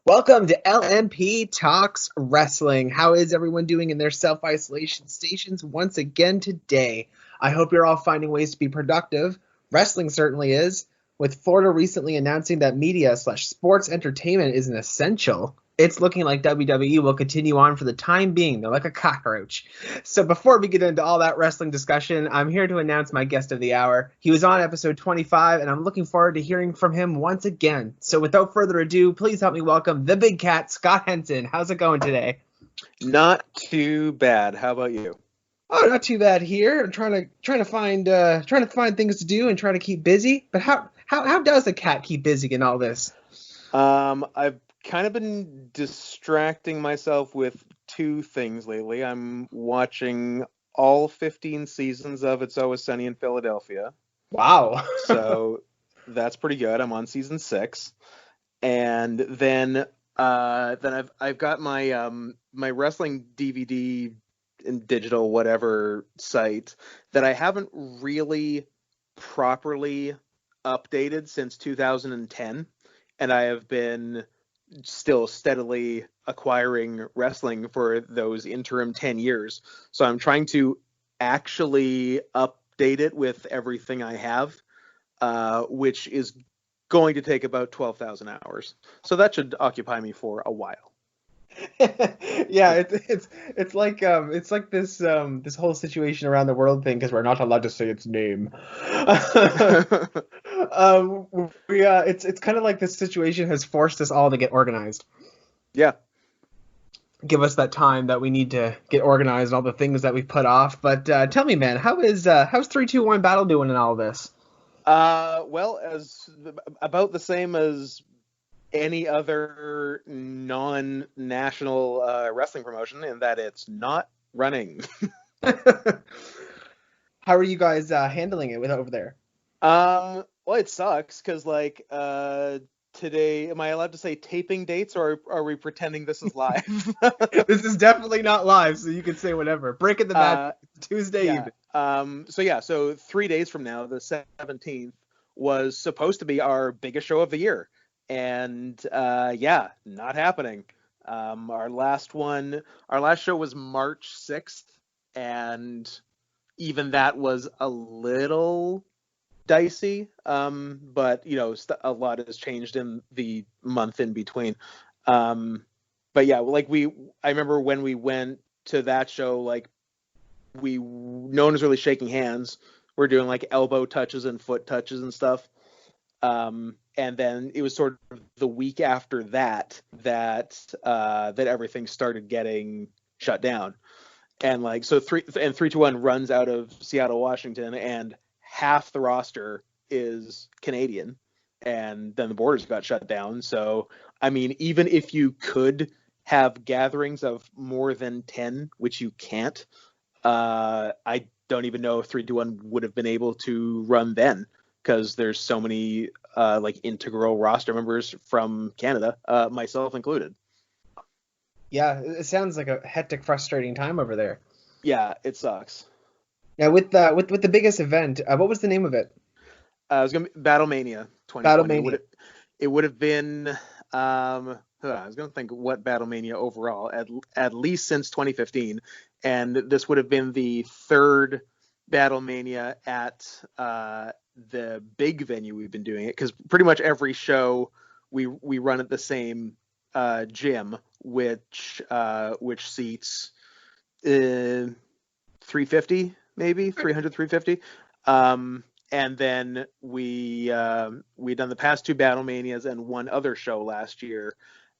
Welcome to LMP Talks Wrestling. How is everyone doing in their self-isolation stations once again today? I hope you're all finding ways to be productive. Wrestling certainly is, with Florida recently announcing that media/sports entertainment is an essential. It's looking like WWE will continue on for the time being. They're like a cockroach. So before we get into all that wrestling discussion, I'm here to announce my guest of the hour. He was on episode 25, and I'm looking forward to hearing from him once again. So without further ado, please help me welcome the big cat, Scott Henson. How's it going today? Not too bad. How about you? Oh, not too bad here. I'm trying to find things to do and try to keep busy. But how does a cat keep busy in all this? I've kind of been distracting myself with two things lately. I'm watching all 15 seasons of It's Always Sunny in Philadelphia. Wow. So that's pretty good. I'm on season 6. And then I've got my wrestling DVD and digital whatever site that I haven't really properly updated since 2010, and I have been still steadily acquiring wrestling for those interim 10 years. So I'm trying to actually update it with everything I have, which is going to take about 12,000 hours. So that should occupy me for a while. Yeah, it's like this whole situation around the world thing because we're not allowed to say its name. It's kind of like this situation has forced us all to get organized. Yeah. Give us that time that we need to get organized and all the things that we've put off. But tell me, man, how's 3-2-1 Battle doing in all this? Well, as about the same as any other non-national wrestling promotion in that it's not running. How are you guys handling it with over there? Well, it sucks because today, am I allowed to say taping dates, or are we pretending this is live? This is definitely not live, so you can say whatever. Breaking the match Tuesday yeah. evening. So 3 days from now, the 17th, was supposed to be our biggest show of the year. And not happening. Our last show was March 6th, and even that was a little dicey. But a lot has changed in the month in between. But yeah, I remember when we went to that show, no one was really shaking hands. We're doing like elbow touches and foot touches and stuff. And then it was sort of the week after that everything started getting shut down. And 3-2-1 runs out of Seattle, Washington, and half the roster is Canadian, and then the borders got shut down. So, I mean, even if you could have gatherings of more than 10, which you can't, I don't even know if 3-2-1 would have been able to run then, because there's so many integral roster members from Canada, myself included. Yeah, it sounds like a hectic, frustrating time over there. Yeah, it sucks. Now, with the biggest event, what was the name of it? It was gonna be Battlemania 2020. Battlemania. It would have been. I was gonna think what Battlemania overall, at least since 2015, and this would have been the third Battlemania at the big venue we've been doing it, because pretty much every show we run at the same gym, which seats 350, maybe 300, 350. And then we done the past two Battlemanias and one other show last year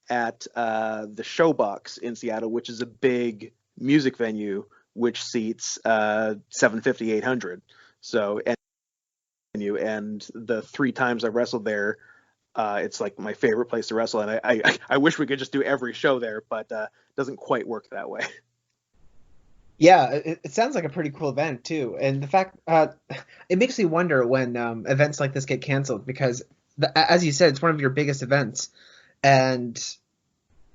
at the Showbox in Seattle, which is a big music venue which seats 750, 800. So, and the 3 times I wrestled there, it's like my favorite place to wrestle, and I wish we could just do every show there, but it doesn't quite work that way. Yeah, it sounds like a pretty cool event too, and the fact it makes me wonder when events like this get canceled, because as you said, it's one of your biggest events, and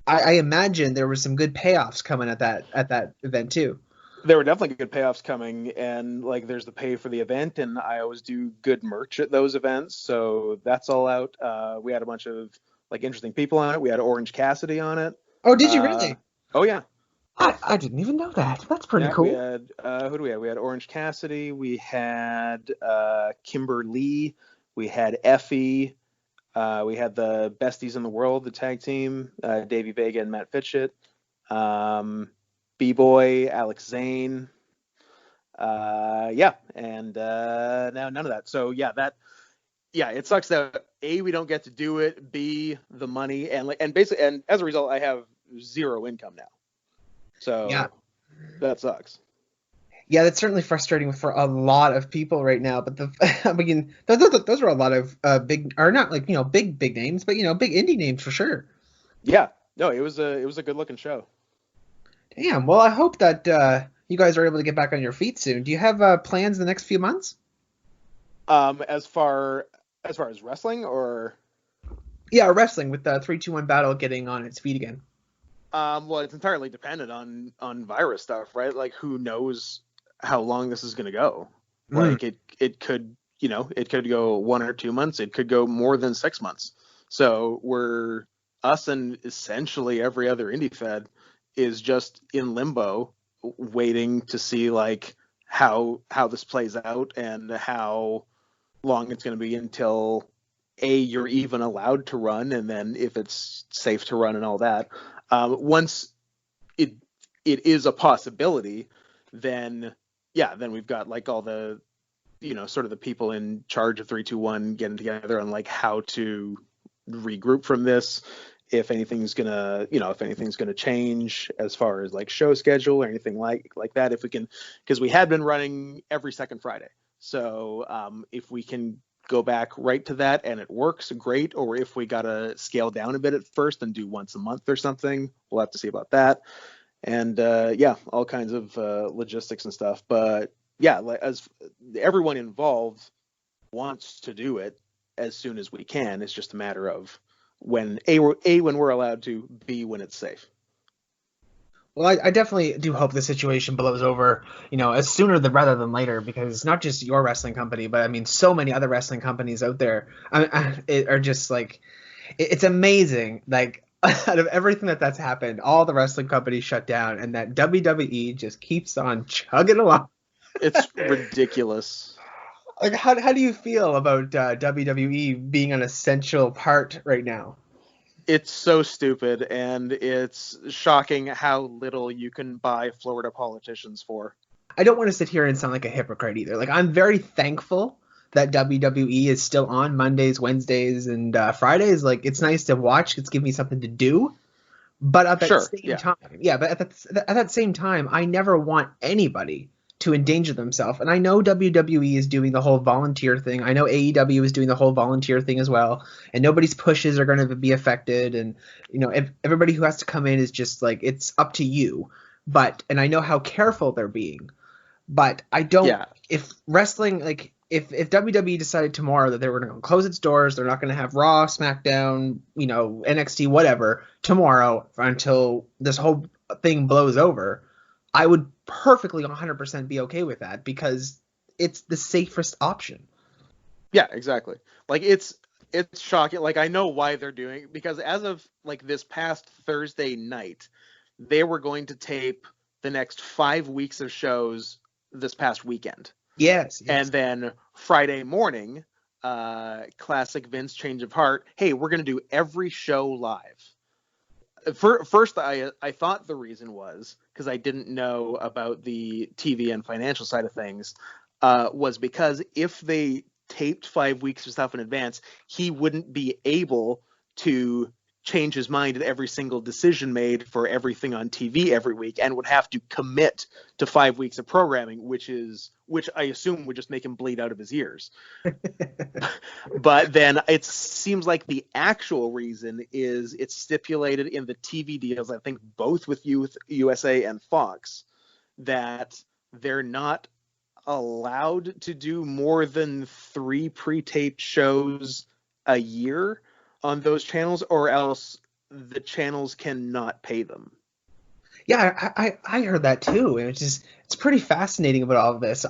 I imagine there were some good payoffs coming at that event too. There were definitely good payoffs coming, and there's the pay for the event, and I always do good merch at those events, so that's all out. We had a bunch of like interesting people on it. We had Orange Cassidy on it. Oh, did you really? Oh yeah. I didn't even know that. That's pretty Yeah, we cool. had who do we have? We had Orange Cassidy, we had Kimber Lee, we had Effie, we had the besties in the world, the tag team, Davey Vega and Matt Fitchett, B-Boy, Alex Zane, yeah, and now none of that. So yeah, it sucks that A, we don't get to do it, B, the money, and basically, and as a result, I have zero income now. Yeah. So that sucks. Yeah, that's certainly frustrating for a lot of people right now. But I mean, those are a lot of big, or not like big names, but big indie names for sure. Yeah, no, it was a good looking show. Damn. Well, I hope that you guys are able to get back on your feet soon. Do you have plans in the next few months? As far as wrestling, or Yeah, wrestling with the 3-2-1 battle getting on its feet again. well, it's entirely dependent on virus stuff, right? Like, who knows how long this is going to go? Mm. Like, it could, it could go 1 or 2 months. It could go more than 6 months. So us and essentially every other indie fed is just in limbo, waiting to see like how this plays out and how long it's going to be until you're even allowed to run, and then if it's safe to run and all that. Once it it is a possibility, then yeah, then we've got like all the sort of the people in charge of 321 getting together on like how to regroup from this, if anything's gonna change as far as like show schedule or anything like that, if we can, because we had been running every second Friday. So if we can go back right to that and it works, great. Or if we gotta scale down a bit at first and do once a month or something, we'll have to see about that. And yeah, all kinds of logistics and stuff. But yeah, as everyone involved wants to do it as soon as we can. It's just a matter of when when we're allowed to, B, when it's safe. Well, I definitely do hope the situation blows over, as sooner rather than later, because it's not just your wrestling company, but I mean, so many other wrestling companies out there are just like, it's amazing. Like, out of everything that's happened, all the wrestling companies shut down, and that WWE just keeps on chugging along. It's ridiculous. Like, how do you feel about WWE being an essential part right now? It's so stupid, and it's shocking how little you can buy Florida politicians for. I don't want to sit here and sound like a hypocrite either. Like, I'm very thankful that WWE is still on Mondays, Wednesdays, and Fridays. Like, it's nice to watch. It's giving me something to do. But at that Sure, same yeah. time, yeah, but at that same time, I never want anybody to endanger themselves. And I know WWE is doing the whole volunteer thing. I know AEW is doing the whole volunteer thing as well. And nobody's pushes are going to be affected. And if everybody who has to come in is just like, it's up to you. And I know how careful they're being. But I don't. Yeah. If wrestling, like, if WWE decided tomorrow that they were going to close its doors, they're not going to have Raw, SmackDown, NXT, whatever, tomorrow until this whole thing blows over, I would perfectly 100% be okay with that, because it's the safest option. Yeah, exactly. Like, it's shocking. Like, I know why they're doing it, because as of like this past Thursday night, they were going to tape the next 5 weeks of shows this past weekend. Yes, And yes. then Friday morning, classic Vince change of heart. Hey, we're going to do every show live. First, I thought the reason was because I didn't know about the TV and financial side of things, was because if they taped 5 weeks of stuff in advance, he wouldn't be able to change his mind at every single decision made for everything on TV every week, and would have to commit to 5 weeks of programming, which I assume would just make him bleed out of his ears. But then it seems like the actual reason is it's stipulated in the TV deals, I think both with Youth USA and Fox, that they're not allowed to do more than 3 pre-taped shows a year on those channels, or else the channels cannot pay them. Yeah, I heard that too, and it's pretty fascinating about all of this.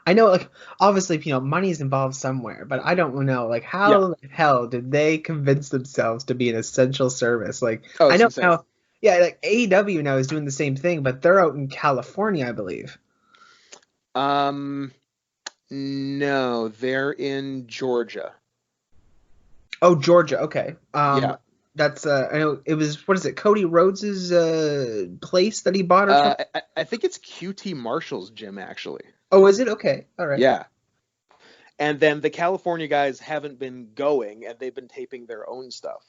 I know, like, obviously, money's involved somewhere, but I don't know, like, Yeah. how the hell did they convince themselves to be an essential service? Like, Oh, I it's know insane. now, yeah, like AEW now is doing the same thing, but they're out in California, I believe. Um, no, they're in Georgia. Oh, Georgia, okay. Yeah. That's I know it was, what is it, Cody Rhodes's place that he bought or something? I think it's QT Marshall's gym actually. Oh, is it? Okay, all right. Yeah. And then the California guys haven't been going, and they've been taping their own stuff.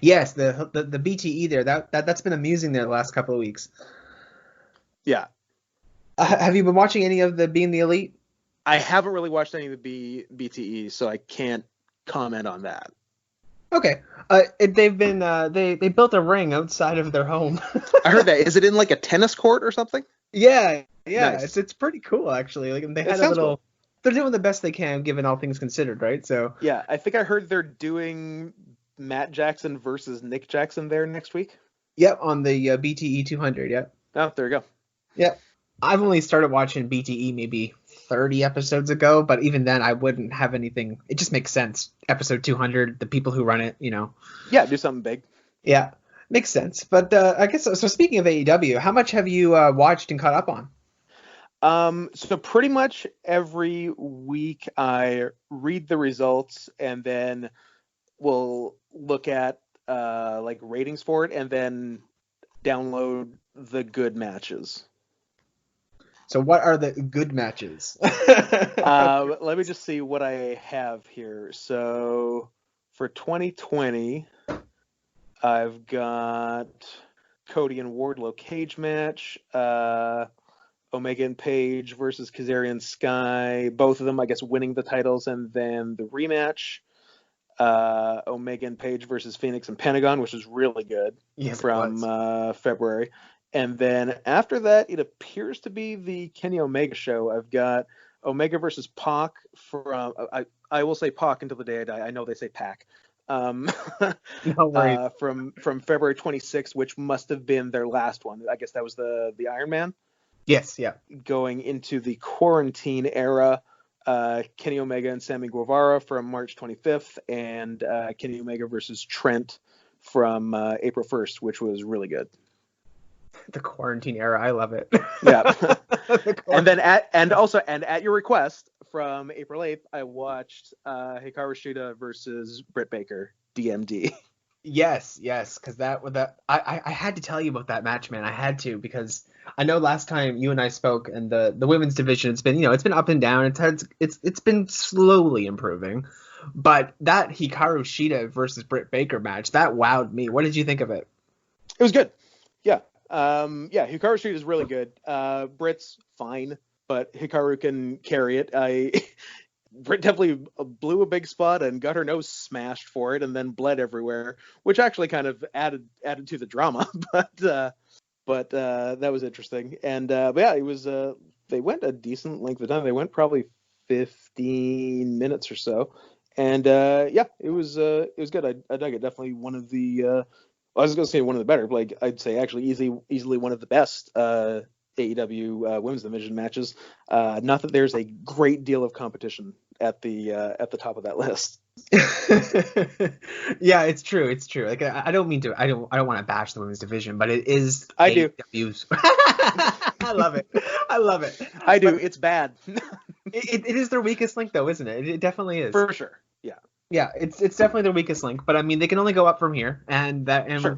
Yes, the BTE there, that's been amusing there the last couple of weeks. Yeah. Have you been watching any of the Being the Elite? I haven't really watched any of the BTE, so I can't comment on that. Okay. They've been they built a ring outside of their home. I heard that. Is it in like a tennis court or something? Yeah, yeah. Nice. It's pretty cool actually. Like they It had a sounds little. cool. They're doing the best they can given all things considered, right? So Yeah, I think I heard they're doing Matt Jackson versus Nick Jackson there next week. yep, on the BTE 200. Yep, Oh, there you go. yep. I've only started watching BTE maybe 30 episodes ago, but even then I wouldn't have anything. It just makes sense. Episode 200, the people who run it. Yeah, do something big. Yeah, makes sense. But I guess so. Speaking of AEW, how much have you watched and caught up on? So pretty much every week I read the results and then we'll look at like ratings for it and then download the good matches. So what are the good matches? Let me just see what I have here. So for 2020, I've got Cody and Wardlow cage match, Omega and Page versus Kazarian Sky, both of them, I guess, winning the titles, and then the rematch, Omega and Page versus Phoenix and Pentagon, which was really good Yes, it from was. February. And then after that, it appears to be the Kenny Omega show. I've got Omega versus Pac from, I will say Pac until the day I die. I know they say Pac. Um, No worries. from February 26th, which must have been their last one. I guess that was the Iron Man. Yes, yeah. Going into the quarantine era, Kenny Omega and Sammy Guevara from March 25th, and Kenny Omega versus Trent from April 1st, which was really good. The quarantine era, I love it. Yeah. And then at your request, from April 8th, I watched Hikaru Shida versus Britt Baker, DMD. Yes, because I had to tell you about that match, man. I had to because I know last time you and I spoke, and the women's division, it's been up and down. It's been slowly improving, but that Hikaru Shida versus Britt Baker match, that wowed me. What did you think of it? It was good. Yeah. Hikaru Shida is really good. Britt's fine, but Hikaru can carry it. Britt definitely blew a big spot and got her nose smashed for it, and then bled everywhere, which actually kind of added to the drama. But that was interesting. And but yeah, it was. They went a decent length of time. They went probably 15 minutes or so, and yeah, it was good. I dug it. Definitely one of the. I was going to say one of the better, like I'd say actually easily one of the best AEW women's division matches. Not that there's a great deal of competition at the top of that list. Yeah, it's true. It's true. Like I don't mean to. I don't want to bash the women's division, but it is I do. AEW's. I love it. I love it. I do. But It's bad. it is their weakest link, though, isn't it? It definitely is. For sure. Yeah. Yeah, it's definitely their weakest link. But I mean, they can only go up from here, and Sure.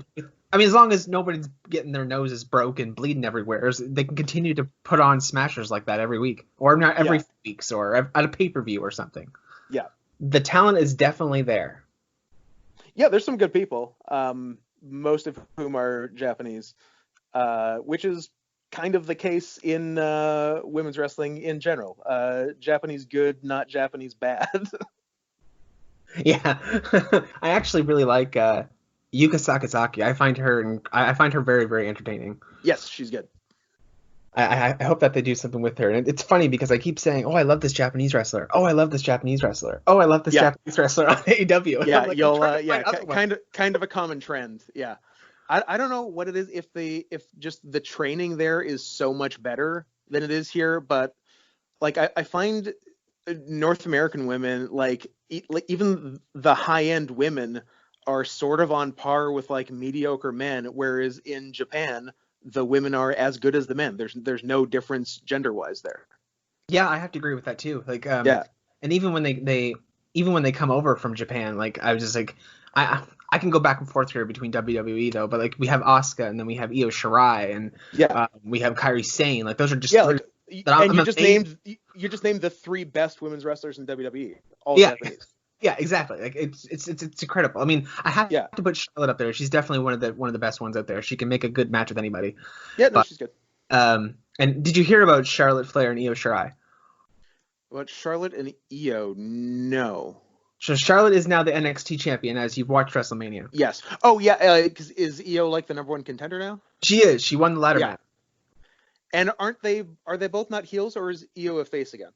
I mean, as long as nobody's getting their noses broken, bleeding everywhere, they can continue to put on smashers like that every week, or not every Yeah. weeks, or at a pay-per-view or something. Yeah. The talent is definitely there. Yeah, there's some good people, most of whom are Japanese, which is kind of the case in women's wrestling in general. Japanese good, not Japanese bad. Yeah, I actually really like Yuka Sakazaki. I find her very, very entertaining. Yes, she's good. I hope that they do something with her. And it's funny because I keep saying, "Oh, I love this Japanese wrestler. Oh, I love this Japanese wrestler. Oh, I love this Yeah. Japanese wrestler on AEW." And Yeah, I'm like, you'll I'm trying to find other ones. kind of a common trend. Yeah. I don't know what it is if just the training there is so much better than it is here, but like I find North American women like even the high end women are sort of on par with like mediocre men, whereas in Japan the women are as good as the men. There's no difference gender wise there. Yeah, I have to agree with that too. Like, Yeah. and even when even when they come over from Japan, like I was just like, I can go back and forth here between WWE though, but like we have Asuka and then we have Io Shirai and Yeah. we have Kairi Sane. Like those are just Yeah, three like that and I'm amazed. you just named the three best women's wrestlers in WWE, all Yeah, Japanese. yeah, exactly. Like it's incredible. I mean, I have Yeah. to put Charlotte up there. She's definitely one of the best ones out there. She can make a good match with anybody. Yeah, no, But she's good. and did you hear about Charlotte Flair and Io Shirai? But Charlotte and Io, no. So Charlotte is now the NXT champion, as you've watched WrestleMania. Yes. Oh yeah, 'cause is Io like the number one contender now? She is. She won the ladder Yeah. match. And are they both not heels, or is Io a face again?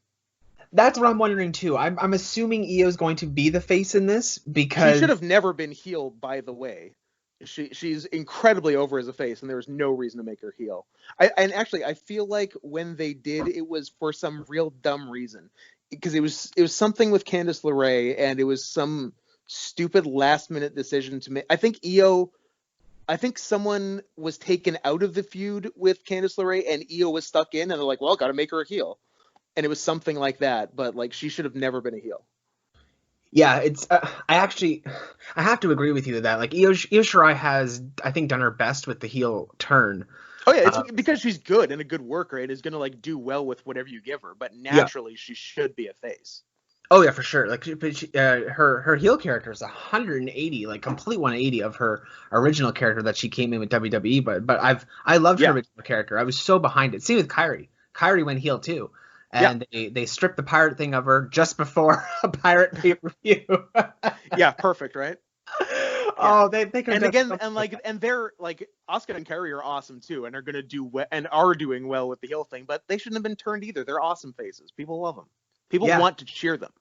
That's what I'm wondering too. I'm assuming Io's going to be the face in this She should because have never been heel, by the way. She's incredibly over as a face, and there was no reason to make her heel. And actually, I feel like when they did, it was for some real dumb reason, because it was something with Candice LeRae, and it was some stupid last minute decision to make. I think someone was taken out of the feud with Candice LeRae, and Io was stuck in, and they're like, well, got to make her a heel, and it was something like that. But like, she should have never been a heel. yeah, it's I have to agree with you with that. Like Io Shirai has I think done her best with the heel turn. Oh yeah, it's Uh, because she's good and a good worker and is gonna like do well with whatever you give her. But yeah. naturally, she should be a face. Oh yeah, for sure. Like but her heel character is 180, like complete 180 of her original character that she came in with WWE. But I loved her Yeah, original character. I was so behind it. Same with Kyrie. Kyrie went heel too, yeah, and they stripped the pirate thing of her just before a pirate pay per view. yeah. Perfect, right? Yeah. Oh, they could have And done again, something and like like, that. and they're like Asuka and Kerry are awesome too, and are gonna do and are doing well with the heel thing. But they shouldn't have been turned either. They're awesome faces. People love them. People Yeah, want to cheer them.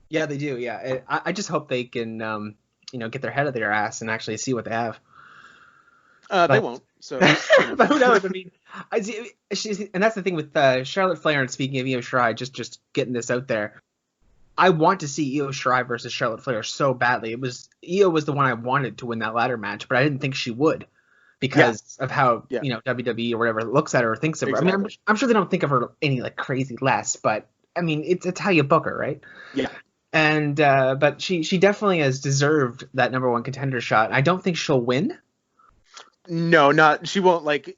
yeah, they do. Yeah, I just hope they can get their head of their ass and actually see what they have. They But won't. So you know. but who knows? I mean, and that's the thing with Charlotte Flair. And speaking of Io Shirai, just getting this out there, I want to see Io Shirai versus Charlotte Flair so badly. Io was the one I wanted to win that ladder match, but I didn't think she would Yeah, because of how yeah, WWE or whatever looks at her or thinks of her. I mean, exactly. I'm sure they don't think of her any like crazy less, but I mean, it's how you book her, right? Yeah. And but she definitely has deserved that number one contender shot. I don't think she'll win. No, not she won't like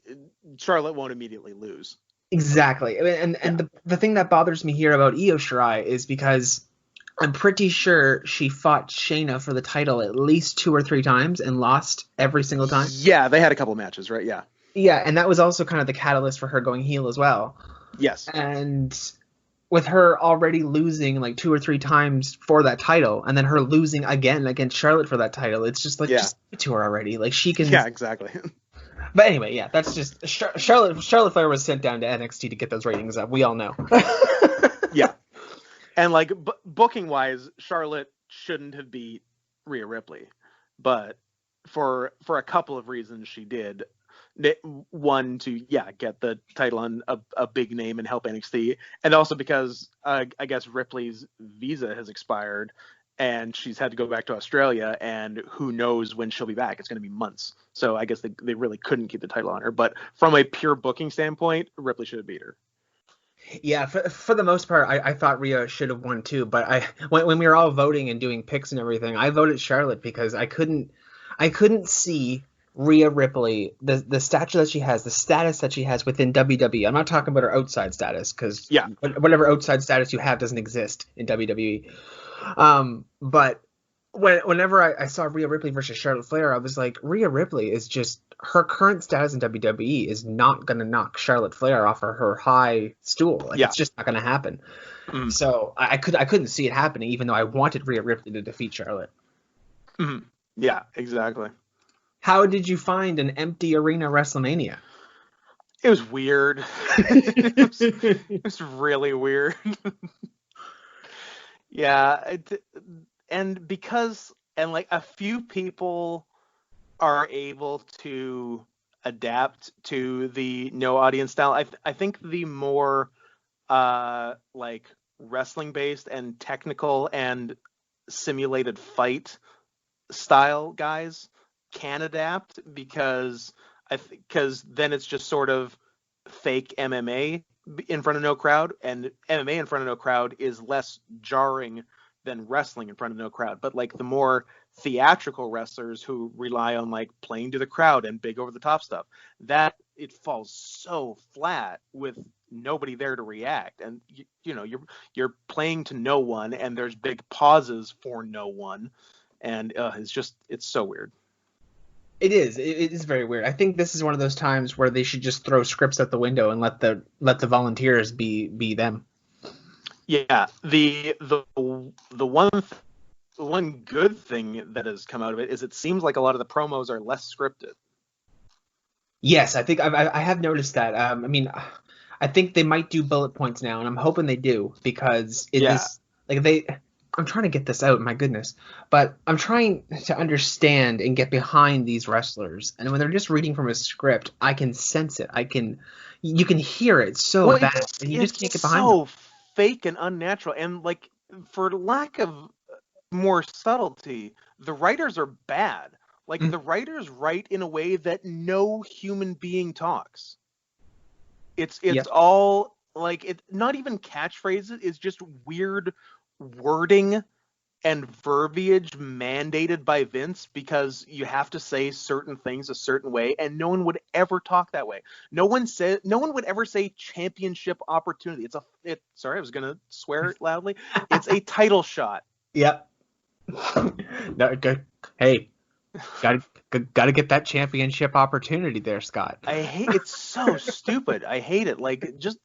Charlotte won't immediately lose. Exactly. I mean, and Yeah. the thing that bothers me here about Io Shirai is because I'm pretty sure she fought Shayna for the title at least 2 or 3 times and lost every single time. Yeah, they had a couple matches, right? Yeah. Yeah, and that was also kind of the catalyst for her going heel as well. Yes. And with her already losing like 2 or 3 times for that title, and then her losing again against Charlotte for that title, it's just like Yeah. just give it to her already. Like she can. Yeah, exactly. But anyway, yeah, that's just Charlotte Flair was sent down to NXT to get those ratings up. We all know. Yeah. And like booking wise, Charlotte shouldn't have beat Rhea Ripley, but for a couple of reasons she did. One, to get the title on a big name and help NXT, and also because I guess Ripley's visa has expired and she's had to go back to Australia, and who knows when she'll be back. It's going to be months, so I guess they really couldn't keep the title on her. But from a pure booking standpoint, Ripley should have beat her. Yeah, for the most part, I thought Rhea should have won too. But when we were all voting and doing picks and everything, I voted Charlotte because I couldn't see Rhea Ripley, the stature that she has, the status that she has within WWE. I'm not talking about her outside status because Yeah. whatever outside status you have doesn't exist in WWE. But whenever I saw Rhea Ripley versus Charlotte Flair, I was like, Rhea Ripley is just her current status in WWE is not going to knock Charlotte Flair off of her high stool. Like Yeah. it's just not going to happen. Mhm. So I couldn't see it happening, even though I wanted Rhea Ripley to defeat Charlotte. Mhm. Yeah, exactly. How did you find an empty arena WrestleMania? It was weird. It was really weird. Yeah, and because like a few people are able to adapt to the no audience style. I think the more like wrestling based and technical and simulated fight style guys can adapt, because because then it's just sort of fake MMA in front of no crowd, and MMA in front of no crowd is less jarring than wrestling in front of no crowd. But like the more theatrical wrestlers who rely on like playing to the crowd and big over the top stuff, that it falls so flat with nobody there to react, and you know you're playing to no one, and there's big pauses for no one, and it's so weird. It is. It is very weird. I think this is one of those times where they should just throw scripts out the window and let the volunteers be them. Yeah, the one good thing that has come out of it is it seems like a lot of the promos are less scripted. Yes, I think I have noticed that. I mean, I think they might do bullet points now, and I'm hoping they do, because it is like they. I'm trying to get this out, my goodness, but I'm trying to understand and get behind these wrestlers, and when they're just reading from a script, I can sense it. You can hear it so bad, and you just can't get behind so them. fake and unnatural, and like for lack of more subtlety, the writers are bad. Like Mm. the writers write in a way that no human being talks. Yeah. It's all like it. Not even catchphrases. It's just weird wording and verbiage mandated by Vince, because you have to say certain things a certain way, and no one would ever talk that way. No one would ever say championship opportunity. Sorry, I was gonna swear loudly. It's a title shot. Yep. No, good. Hey, got to get that championship opportunity there, Scott. It's so stupid. I hate it. Like, just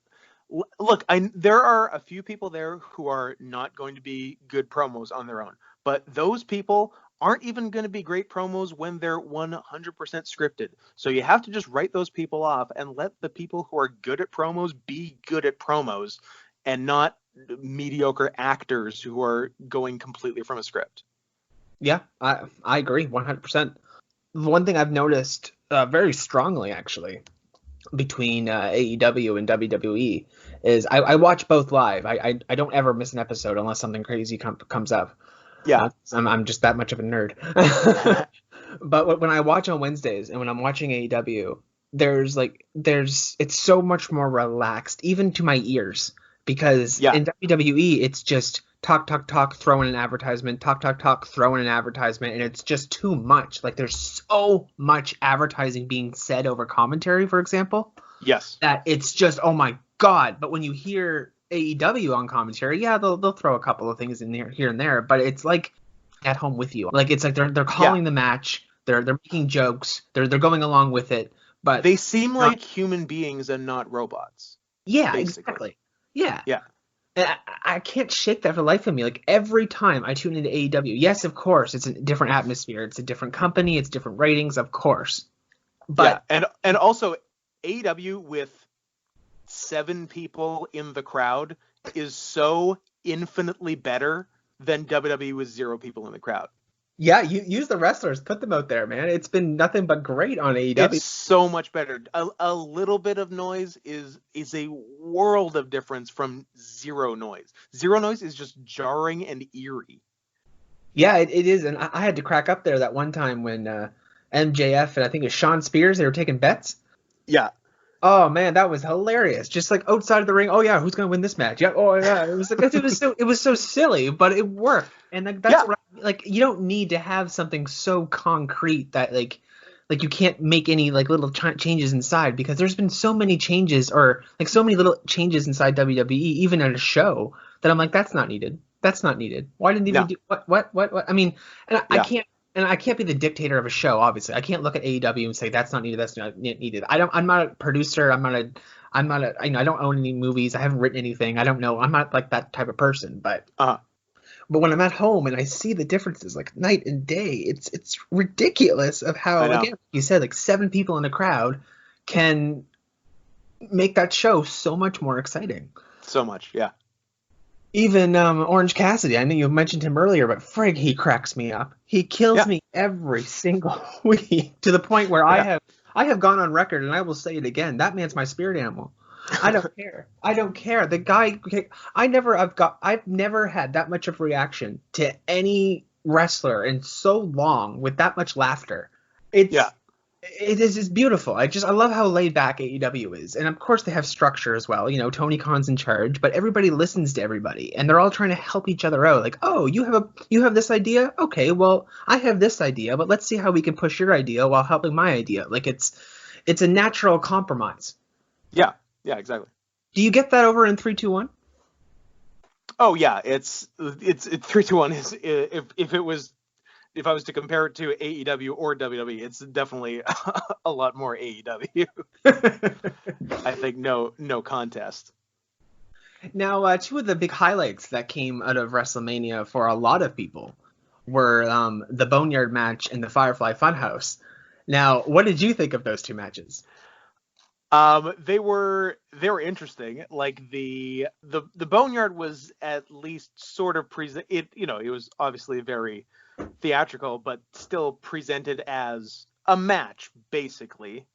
look, there are a few people there who are not going to be good promos on their own, but those people aren't even going to be great promos when they're 100% scripted. So you have to just write those people off and let the people who are good at promos be good at promos, and not mediocre actors who are going completely from a script. Yeah, I agree 100%. One thing I've noticed very strongly, actually, between AEW and WWE is I watch both live. I don't ever miss an episode unless something crazy comes up. Yeah. I'm just that much of a nerd. But when I watch on Wednesdays and when I'm watching AEW, it's so much more relaxed, even to my ears, because Yeah. in WWE it's just talk, talk, talk, throw in an advertisement, talk, talk, talk, throw in an advertisement, and it's just too much. Like there's so much advertising being said over commentary, for example, Yes. that it's just, oh my God. But when you hear AEW on commentary, yeah, they'll throw a couple of things in there here and there, but it's like at home with you. Like it's like they're calling the match, they're making jokes, they're going along with it, but They seem like human beings and not robots. yeah, basically. exactly. Yeah. Yeah. And I can't shake that for the life of me. Like every time I tune into AEW, yes, of course, it's a different atmosphere, it's a different company, it's different ratings, of course. But yeah, and also AEW with 7 people in the crowd is so infinitely better than WWE with 0 people in the crowd. yeah, you use the wrestlers, put them out there, man. It's been nothing but great on AEW. It's so much better. A little bit of noise is a world of difference from 0 noise. 0 noise is just jarring and eerie. Yeah, it is, and I had to crack up there that one time when MJF and I think it was Sean Spears, they were taking bets. Yeah. Oh man, that was hilarious. Just like outside of the ring, oh yeah, who's gonna win this match? Yeah, oh yeah. It was like it was so silly, but it worked. And that's what like you don't need to have something so concrete that like you can't make any like little changes inside, because there's been so many changes, or like so many little changes inside WWE, even at a show, that I'm like, that's not needed. That's not needed. Why didn't they do what? I mean, and I can't be the dictator of a show. Obviously, I can't look at AEW and say that's not needed. That's not needed. I'm not a producer. I'm not a. I don't own any movies. I haven't written anything. I don't know. I'm not like that type of person. But when I'm at home and I see the differences like night and day, it's ridiculous of how, again, you said, like 7 people in a crowd can make that show so much more exciting. So much, yeah. Even Orange Cassidy, I know you mentioned him earlier, but frig, he cracks me up. He kills me every single week, to the point where I have gone on record, and I will say it again, that man's my spirit animal. I don't care. I don't care. The guy, okay, I've never had that much of reaction to any wrestler in so long with that much laughter. Yeah. It is just beautiful. I love how laid back AEW is, and of course they have structure as well. You know, Tony Khan's in charge, but everybody listens to everybody, and they're all trying to help each other out. Like, oh, you have this idea? Okay, well, I have this idea, but let's see how we can push your idea while helping my idea. Like it's a natural compromise. Yeah. Yeah, exactly. Do you get that over in 3-2-1? Oh yeah, it's 3-2-1 is if I was to compare it to AEW or WWE, it's definitely a lot more AEW. I think no contest. Now, two of the big highlights that came out of WrestleMania for a lot of people were the Boneyard match and the Firefly Funhouse. Now, what did you think of those two matches? They were interesting. Like the Boneyard was at least sort of present. It was obviously very theatrical, but still presented as a match basically,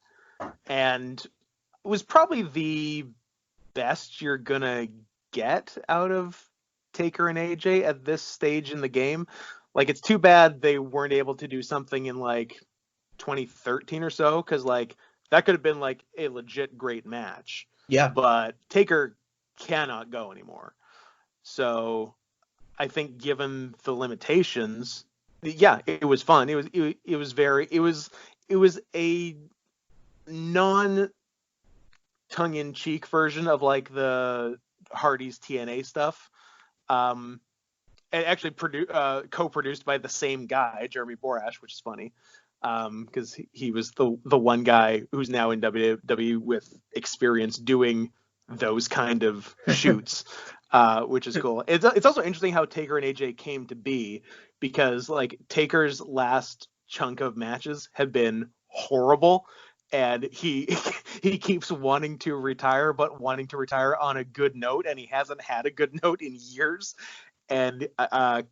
and it was probably the best you're gonna get out of Taker and AJ at this stage in the game. Like, it's too bad they weren't able to do something in like 2013 or so, because like that could have been like a legit great match. Yeah. But Taker cannot go anymore. So I think, given the limitations, yeah, it was fun. It was a non tongue-in-cheek version of like the Hardy's TNA stuff. And actually co-produced by the same guy, Jeremy Borash, which is funny, because he was the one guy who's now in WWE with experience doing those kind of shoots, which is cool. It's also interesting how Taker and AJ came to be, because like Taker's last chunk of matches have been horrible, and he he keeps wanting to retire, but wanting to retire on a good note, and he hasn't had a good note in years. And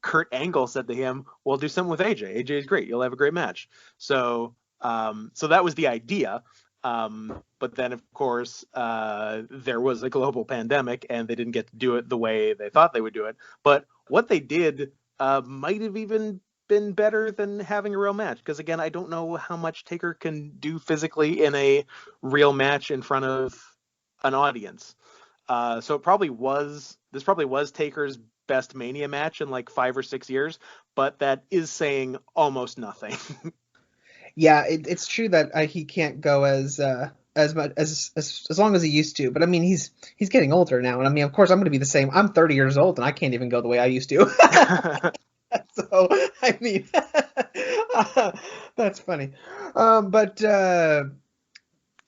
Kurt Angle said to him, "Well, do something with AJ. AJ is great. You'll have a great match." So that was the idea. But then, of course, there was a global pandemic, and they didn't get to do it the way they thought they would do it. But what they did might have even been better than having a real match, because again, I don't know how much Taker can do physically in a real match in front of an audience. So this probably was Taker's best Mania match in like 5 or 6 years, but that is saying almost nothing. Yeah, it's true that he can't go as much as long as he used to. But I mean, he's getting older now, and I mean, of course, I'm going to be the same. I'm 30 years old, and I can't even go the way I used to. So I mean, that's funny. But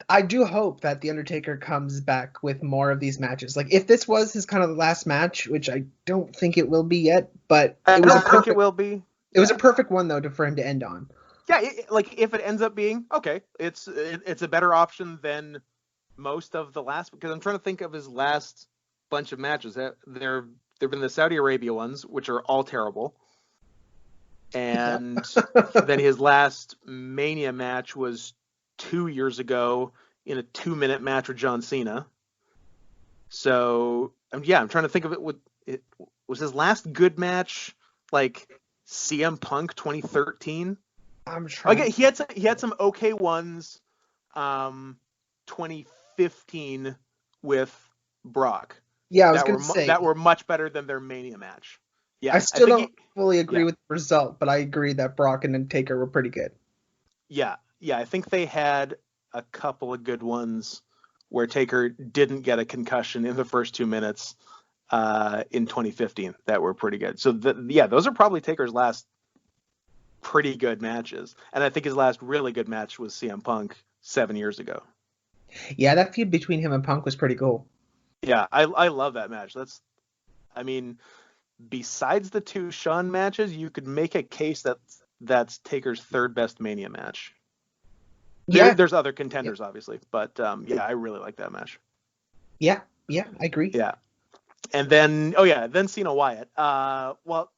I do hope that the Undertaker comes back with more of these matches. Like, if this was his kind of last match, which I don't think it will be yet, but I it was a don't think perfect. it will be. It was a perfect one though for him to end on. Yeah, like if it ends up being okay, it's a better option than most of the last. Because I'm trying to think of his last bunch of matches. There've been the Saudi Arabia ones, which are all terrible, and then his last Mania match was 2 years ago in a 2-minute match with John Cena. So yeah, I'm trying to think of it. Was his last good match like CM Punk 2013? I'm trying. Okay, he had some okay ones. 2015 with Brock. Yeah, I was gonna say that were much better than their Mania match. Yeah, I still don't fully yeah. agree with the result, but I agree that Brock and Taker were pretty good. Yeah, I think they had a couple of good ones where Taker didn't get a concussion in the first 2 minutes in 2015 that were pretty good. So those are probably Taker's last pretty good matches, and I think his last really good match was CM Punk 7 years ago. Yeah, that feud between him and Punk was pretty cool. Yeah, I love that match. I mean, besides the two Shawn matches, you could make a case that that's Taker's third best Mania match. Yeah, There's other contenders, obviously, but yeah, I really like that match. yeah, I agree. Yeah, and then then Cena Wyatt. Well,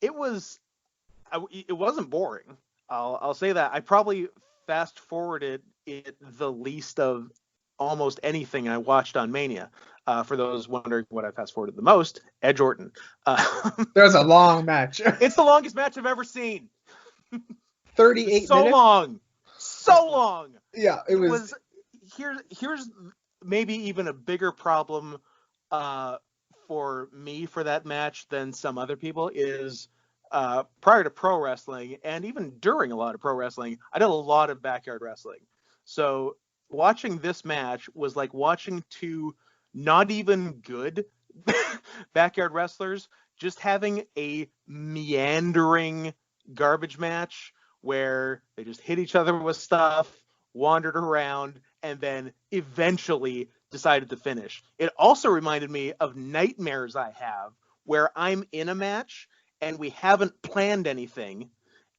it wasn't boring. I'll say that. I probably fast forwarded it the least of almost anything I watched on Mania. For those wondering what I fast forwarded the most, Edge Orton. There's a long match. It's the longest match I've ever seen. 38 So minutes. long, so long. Yeah, it was. Here's maybe even a bigger problem for me for that match than some other people is prior to pro wrestling and even during a lot of pro wrestling, I did a lot of backyard wrestling. So watching this match was like watching two not even good backyard wrestlers just having a meandering garbage match where they just hit each other with stuff, wandered around, and then eventually decided to finish. It also reminded me of nightmares I have where I'm in a match and we haven't planned anything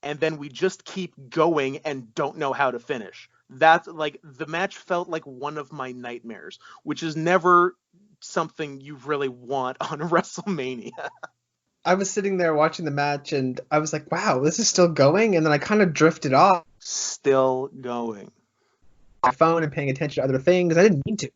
and then we just keep going and don't know how to finish. That's like the match felt like one of my nightmares, which is never something you really want on WrestleMania. I was sitting there watching the match and I was like, wow, this is still going. And then I kind of drifted off Still going. my phone and paying attention to other things. I didn't mean to.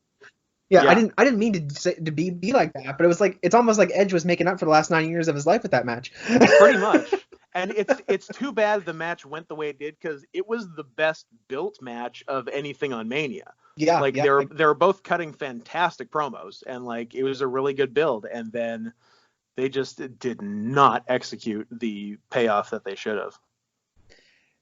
Yeah, Yeah. I didn't mean to be like that, but it was like it's almost like Edge was making up for the last 9 years of his life with that match. Pretty much. And it's too bad the match went the way it did because it was the best built match of anything on Mania. Yeah, like yeah, they were both cutting fantastic promos and like it was a really good build, and then they just did not execute the payoff that they should have.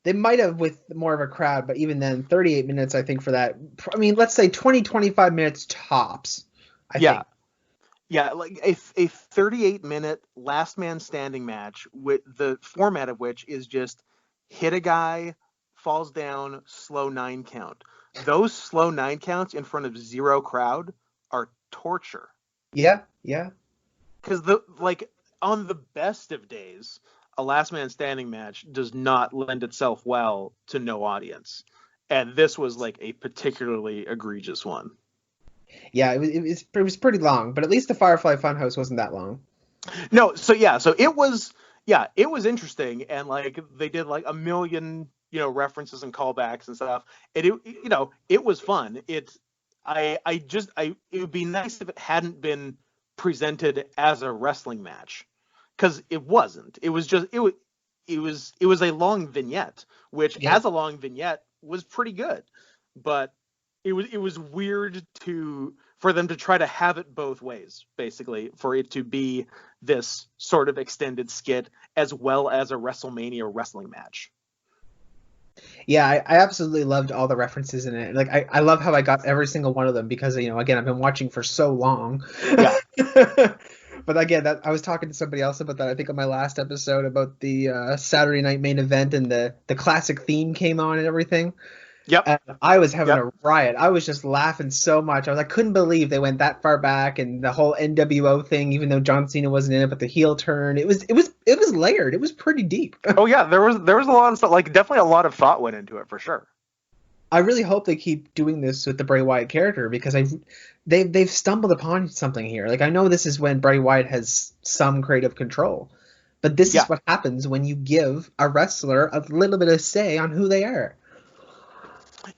They might have with more of a crowd, but even then, 38 minutes, I think, for that. I mean, let's say 20, 25 minutes tops, I think. Yeah, like a 38-minute last man standing match with the format of which is just hit a guy, falls down, slow 9 count. Those slow 9 counts in front of zero crowd are torture. Yeah, yeah. Because on the best of days, a last man standing match does not lend itself well to no audience, and this was like a particularly egregious one. Yeah, it was pretty long, but at least the Firefly Funhouse wasn't that long. No, so it was interesting, and like they did like a million references and callbacks and stuff, and it was fun. It would be nice if it hadn't been presented as a wrestling match, because it wasn't. It was just it was a long vignette, which as a long vignette was pretty good, but it was weird for them to try to have it both ways, basically, for it to be this sort of extended skit as well as a WrestleMania wrestling match. Yeah, I absolutely loved all the references in it. Like I love how I got every single one of them because again I've been watching for so long. Yeah. But again, I was talking to somebody else about that. I think on my last episode about the Saturday night main event and the classic theme came on and everything. Yep. And I was having a riot. I was just laughing so much. I couldn't believe they went that far back, and the whole NWO thing, even though John Cena wasn't in it, but the heel turn, it was layered. It was pretty deep. Oh yeah, there was a lot of stuff. Like definitely a lot of thought went into it for sure. I really hope they keep doing this with the Bray Wyatt character because they've stumbled upon something here. Like I know this is when Bray Wyatt has some creative control, but this is what happens when you give a wrestler a little bit of say on who they are.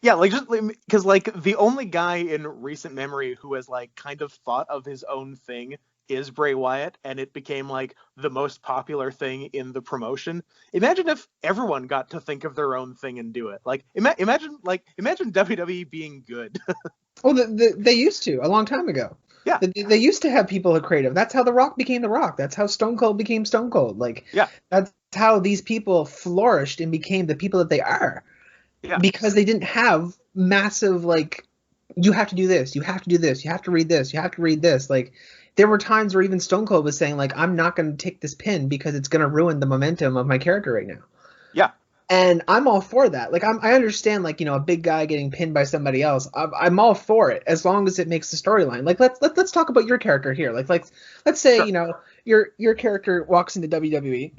Yeah, like just because like the only guy in recent memory who has like kind of thought of his own thing is Bray Wyatt, and it became like the most popular thing in the promotion. Imagine if everyone got to think of their own thing and do it. Like imagine WWE being good. Oh, they used to a long time ago. Yeah, they used to have people who are creative. That's how The Rock became The Rock. That's how Stone Cold became Stone Cold. Like that's how these people flourished and became the people that they are. Yeah. Because they didn't have massive, like, you have to do this, you have to do this, you have to read this, you have to read this. Like, there were times where even Stone Cold was saying, like, I'm not going to take this pin because it's going to ruin the momentum of my character right now. Yeah. And I'm all for that. Like, I understand, like, a big guy getting pinned by somebody else. I'm all for it as long as it makes the storyline. Like, let's talk about your character here. Like, let's say, your character walks into WWE.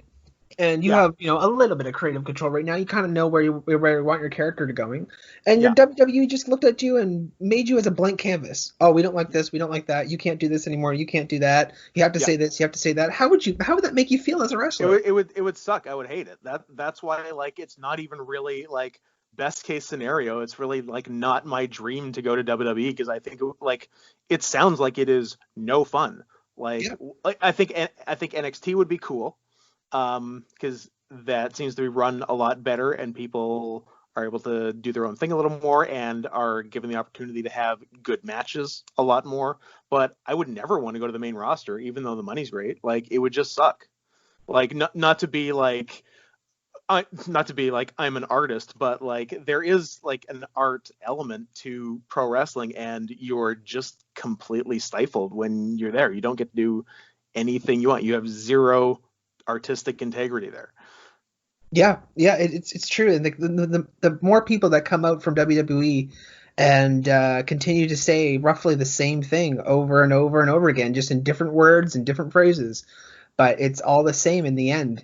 And you have, a little bit of creative control right now. You kind of know where you want your character to going. And your WWE just looked at you and made you as a blank canvas. Oh, we don't like this. We don't like that. You can't do this anymore. You can't do that. You have to say this. You have to say that. How would that make you feel as a wrestler? It would suck. I would hate it. That's why, like, it's not even really, like, best case scenario, it's really like not my dream to go to WWE, because I think like it sounds like it is no fun. Yeah. Like I think NXT would be cool, because that seems to be run a lot better, and people are able to do their own thing a little more and are given the opportunity to have good matches a lot more. But I would never want to go to the main roster, even though the money's great. Like, it would just suck. Like, not to be like not to be like I'm an artist, but like there is like an art element to pro wrestling, and you're just completely stifled when you're there. You don't get to do anything you want. You have zero artistic integrity there. Yeah, yeah, it's true, and the more people that come out from WWE and continue to say roughly the same thing over and over and over again, just in different words and different phrases, but it's all the same in the end.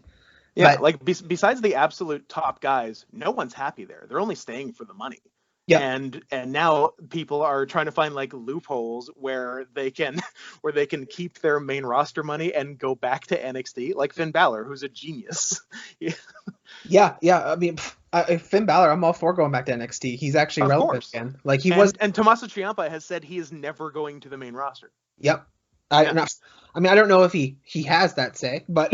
Yeah, But like besides the absolute top guys, no one's happy there. They're only staying for the money. yeah, And now people are trying to find like loopholes where they can where they can keep their main roster money and go back to NXT, like Finn Balor, who's a genius. Yeah, yeah. I mean, Finn Balor, I'm all for going back to NXT. He's actually of relevant course. again. Like he was. And Tommaso Ciampa has said he is never going to the main roster. Yep. Yeah. I mean, I don't know if he has that say, but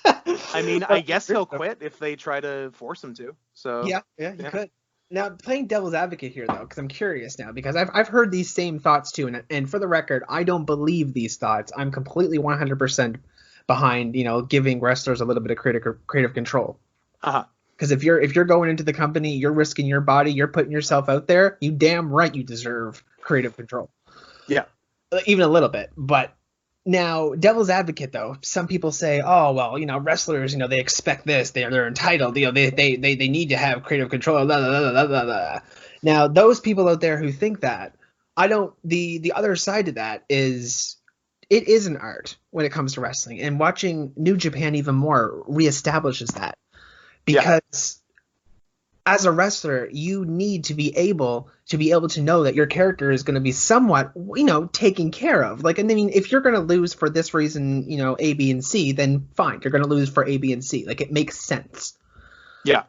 I mean, I guess he'll quit if they try to force him to. So, yeah, he yeah. could. Now, playing devil's advocate here, though, because I'm curious now, because I've heard these same thoughts too, and for the record, I don't believe these thoughts. I'm completely 100% behind, giving wrestlers a little bit of creative control. Uh-huh. Because if you're going into the company, you're risking your body, you're putting yourself out there. You damn right you deserve creative control, Yeah. even a little bit. But now, devil's advocate, though, some people say, oh, well, wrestlers, they expect this, they're entitled, they need to have creative control, blah, blah, blah, blah, blah. Now, those people out there who think that, I don't, the other side to that is, it is an art when it comes to wrestling, and watching New Japan even more reestablishes that, Yeah. because as a wrestler, you need to be able to know that your character is going to be somewhat, taken care of. Like, and I mean, if you're going to lose for this reason, A, B, and C, then fine, you're going to lose for A, B, and C. Like, it makes sense. Yeah.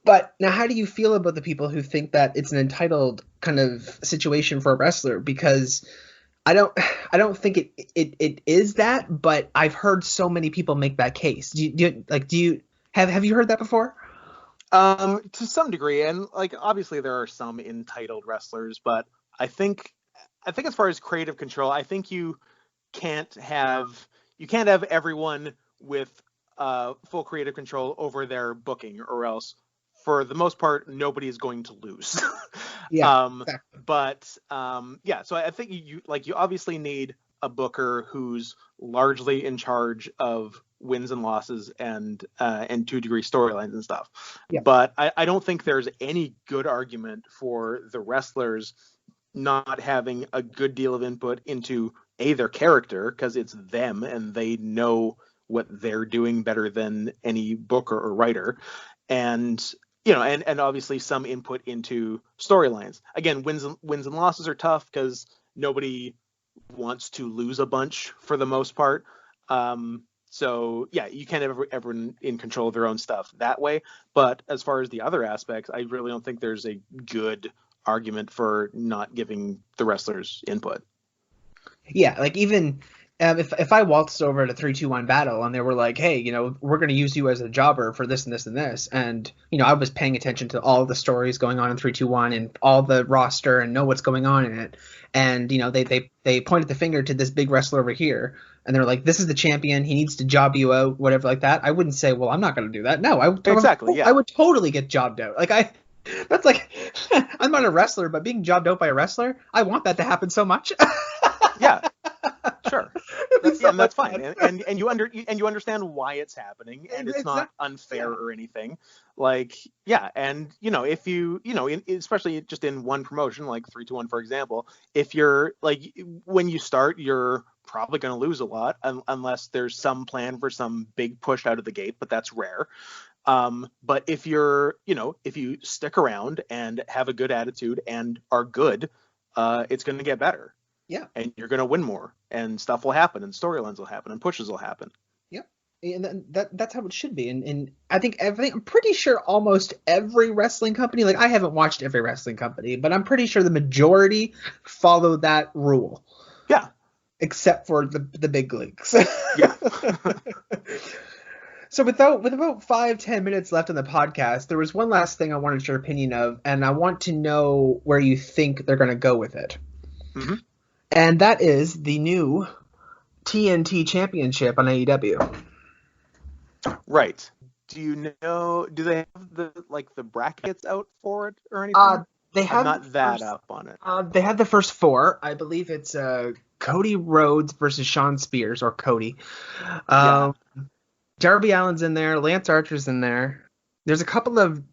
But now, how do you feel about the people who think that it's an entitled kind of situation for a wrestler? Because I don't think it is that, but I've heard so many people make that case. Have you heard that before? To some degree, and like obviously there are some entitled wrestlers, but I think as far as creative control, I think can't have you can't have everyone with full creative control over their booking, or else for the most part nobody is going to lose. Yeah, exactly. Yeah, so I think you obviously need a booker who's largely in charge of wins and losses and 2 degree storylines and stuff. Yeah. But I don't think there's any good argument for the wrestlers not having a good deal of input into their character, because it's them and they know what they're doing better than any booker or writer, and and obviously some input into storylines. Again, wins and losses are tough because nobody wants to lose a bunch for the most part. So yeah, you can't have everyone in control of their own stuff that way. But as far as the other aspects, I really don't think there's a good argument for not giving the wrestlers input. Yeah, like even if I waltzed over to 3-2-1 battle and they were like, hey, we're going to use you as a jobber for this and this and this, and I was paying attention to all the stories going on in 3-2-1 and all the roster and know what's going on in it, and they pointed the finger to this big wrestler over here, and they're like, this is the champion, he needs to job you out, whatever like that. I wouldn't say, well, I'm not going to do that. No, Exactly. I Yeah. would totally get jobbed out. That's like, I'm not a wrestler, but being jobbed out by a wrestler, I want that to happen so much. Yeah. Sure. So And that's much fine. fun. And you understand why it's happening, and it's not Exactly. unfair Yeah. or anything. Like, yeah, and if especially just in one promotion like 3-2-1, for example, if you're like, when you start, you're probably going to lose a lot, unless there's some plan for some big push out of the gate, but that's rare. But if if you stick around and have a good attitude and are good, it's going to get better, Yeah. and you're going to win more, and stuff will happen, and storylines will happen, and pushes will happen. Yep. And that's how it should be. And I'm pretty sure almost every wrestling company, like I haven't watched every wrestling company, but I'm pretty sure the majority follow that rule. Yeah. Except for the big leagues. Yeah. So with about 5-10 minutes left on the podcast, there was one last thing I wanted your opinion of, and I want to know where you think they're going to go with it. Mm-hmm. And that is the new TNT Championship on AEW. Right. Do they have the brackets out for it or anything? They have I'm not that up on it. They have the first four. I believe it's Cody Rhodes versus Shawn Spears, or Cody. Darby Allin's in there. Lance Archer's in there. There's a couple of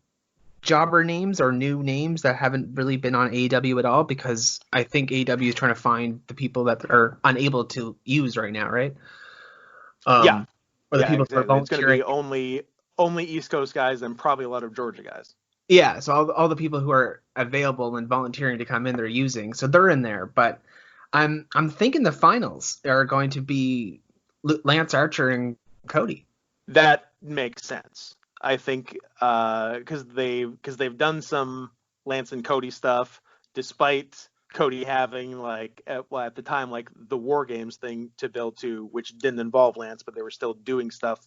jobber names or new names that haven't really been on AEW at all, because I think AEW is trying to find the people that are unable to use right now, right? Or the people exactly. who are volunteering. It's going to be only East Coast guys and probably a lot of Georgia guys. Yeah, so all the people who are available and volunteering to come in, they're using, so they're in there. But I'm thinking the finals are going to be Lance Archer and Cody. That makes sense. I think because they've done some Lance and Cody stuff, despite Cody having at the time the War Games thing to build to, which didn't involve Lance, but they were still doing stuff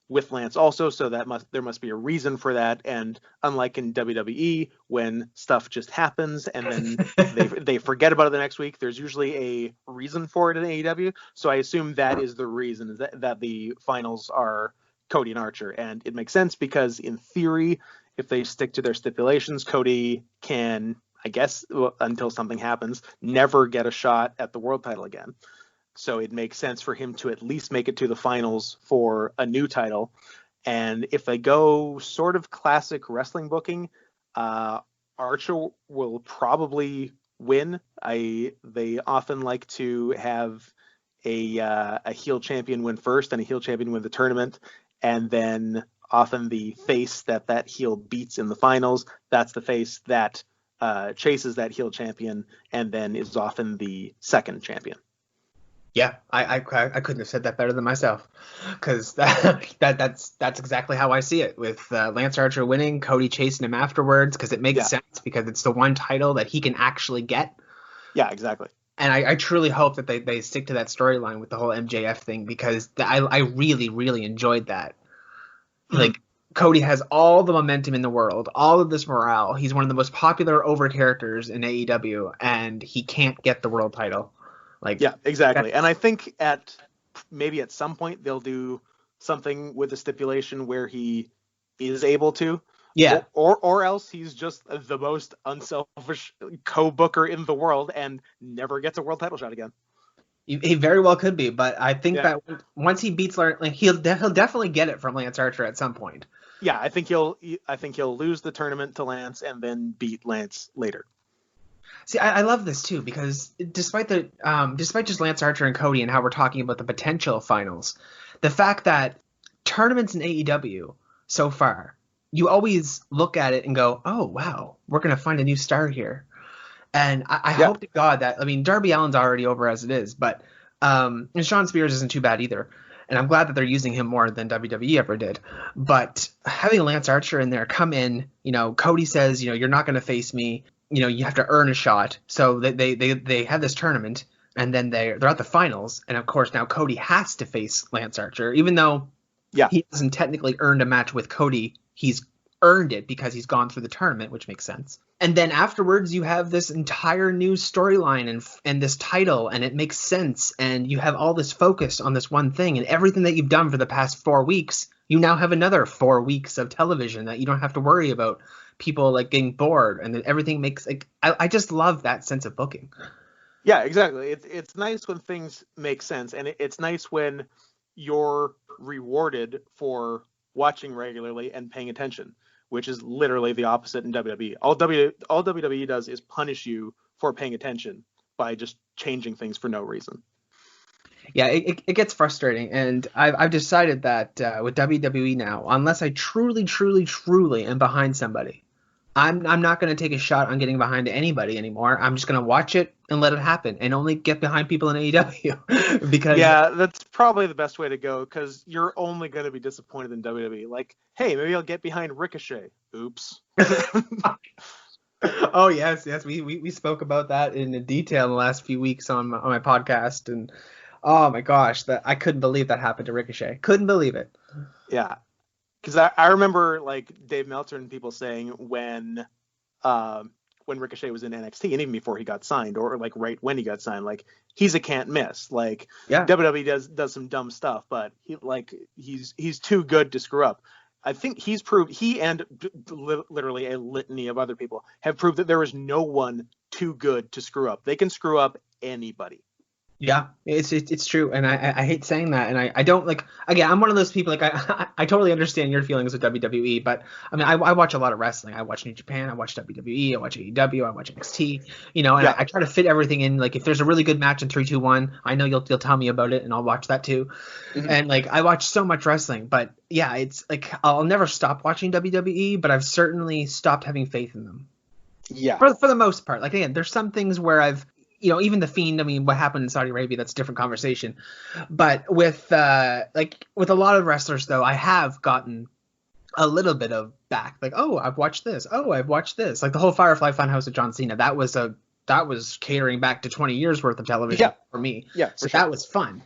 with Lance also, so there must be a reason for that. And unlike in WWE, when stuff just happens and then they forget about it the next week, there's usually a reason for it in AEW. So I assume that is the reason, is that the finals are Cody and Archer. And it makes sense because in theory, if they stick to their stipulations, Cody can, I guess, until something happens, never get a shot at the world title again. So it makes sense for him to at least make it to the finals for a new title. And if they go sort of classic wrestling booking, Archer will probably win. They often like to have a heel champion win first and a heel champion win the tournament, and then often the face that heel beats in the finals, that's the face that chases that heel champion and then is often the second champion. Yeah, I couldn't have said that better than myself, because that's exactly how I see it, with Lance Archer winning, Cody chasing him afterwards, because it makes sense, because it's the one title that he can actually get. Yeah, exactly. And I truly hope that they stick to that storyline with the whole MJF thing, because I really, really enjoyed that. Mm-hmm. Like, Cody has all the momentum in the world, all of this morale. He's one of the most popular over characters in AEW, and he can't get the world title. Yeah, exactly. And I think maybe at some point they'll do something with a stipulation where he is able to. Yeah. Or else he's just the most unselfish co-booker in the world and never gets a world title shot again. He very well could be, but I think that once he beats Lance, he'll definitely get it from Lance Archer at some point. Yeah, I think he'll lose the tournament to Lance and then beat Lance later. See, I love this too, because despite just Lance Archer and Cody and how we're talking about the potential finals, the fact that tournaments in AEW so far, you always look at it and go, oh, wow, we're going to find a new star here. And I hope to God that, Darby Allin's already over as it is, but and Shawn Spears isn't too bad either. And I'm glad that they're using him more than WWE ever did. But having Lance Archer in there come in, Cody says, you're not going to face me. You have to earn a shot. So they have this tournament, and then they're at the finals. And of course, now Cody has to face Lance Archer, even though he hasn't technically earned a match with Cody. He's earned it because he's gone through the tournament, which makes sense. And then afterwards, you have this entire new storyline and this title, and it makes sense. And you have all this focus on this one thing, and everything that you've done for the past 4 weeks, you now have another 4 weeks of television that you don't have to worry about people getting bored, and then everything makes I just love that sense of booking. Yeah, exactly. It's nice when things make sense, and it's nice when you're rewarded for watching regularly and paying attention, which is literally the opposite in WWE. All WWE does is punish you for paying attention by just changing things for no reason. Yeah, it gets frustrating, and I've decided that with WWE now, unless I truly am behind somebody, I'm not going to take a shot on getting behind anybody anymore. I'm just going to watch it and let it happen, and only get behind people in AEW because Yeah, that's probably the best way to go because you're only going to be disappointed in WWE. Like, hey, maybe I'll get behind Ricochet. Oops. oh yes, we spoke about that in detail in the last few weeks on my podcast, and oh my gosh, that I couldn't believe that happened to Ricochet. Couldn't believe it. Yeah, because I remember like Dave Meltzer and people saying when Ricochet was in NXT and even before he got signed or like right when he got signed, like he's a can't miss. Like Yeah. WWE does some dumb stuff, but he's too good to screw up. I think he and literally a litany of other people have proved that there is no one too good to screw up. They can screw up anybody. Yeah, it's true, and I hate saying that, and I don't like. Again, I'm one of those people like I totally understand your feelings with WWE, but I mean I watch a lot of wrestling. I watch New Japan, I watch WWE, I watch AEW, I watch NXT. And Yeah. I try to fit everything in. Like if there's a really good match in 3-2-1, I know you'll tell me about it, and I'll watch that too. Mhm. And like I watch so much wrestling, but yeah, it's like I'll never stop watching WWE, but I've certainly stopped having faith in them. Yeah. For the most part. Like again, there's some things where I've even the Fiend, I mean, what happened in Saudi Arabia, that's a different conversation. But with a lot of wrestlers, though, I have gotten a little bit of back. Like, oh, I've watched this. Oh, I've watched this. Like the whole Firefly Funhouse with John Cena. That was catering back to 20 years worth of television for me. Yeah, so that was fun.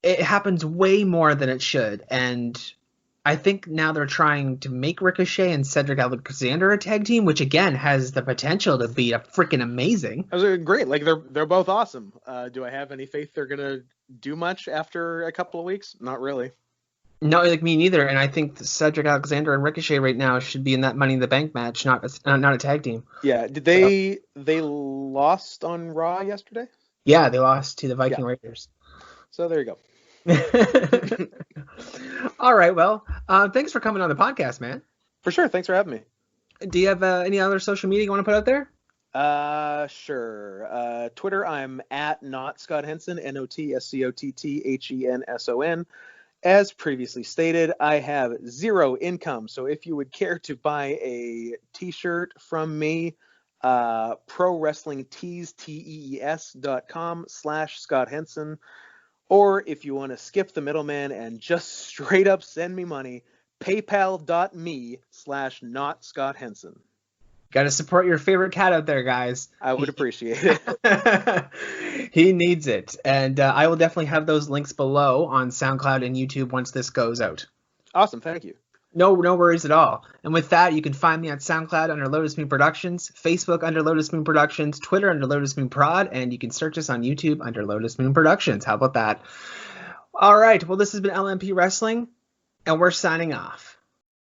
It happens way more than it should, and I think now they're trying to make Ricochet and Cedric Alexander a tag team, which again has the potential to be a freaking amazing. That was great. Like they're both awesome. Do I have any faith they're gonna do much after a couple of weeks? Not really. No, like me neither. And I think Cedric Alexander and Ricochet right now should be in that Money in the Bank match, not a tag team. Yeah. Did they lost on Raw yesterday? Yeah, they lost to the Viking Raiders. So there you go. All right. Well, thanks for coming on the podcast, man. For sure. Thanks for having me. Do you have any other social media you want to put out there? Sure. Twitter, I'm at not Scott Henson, NOTSCOTTHENSON. As previously stated, I have zero income. So if you would care to buy a t-shirt from me, prowrestlingtees.com/Scott Henson. Or if you want to skip the middleman and just straight up send me money, paypal.me/not Scott Henson. Got to support your favorite cat out there, guys. I would appreciate it. He needs it. And I will definitely have those links below on SoundCloud and YouTube once this goes out. Awesome. Thank you. No worries at all. And with that, you can find me on SoundCloud under Lotus Moon Productions, Facebook under Lotus Moon Productions, Twitter under Lotus Moon Prod, and you can search us on YouTube under Lotus Moon Productions. How about that? All right. Well, this has been LMP Wrestling, and we're signing off.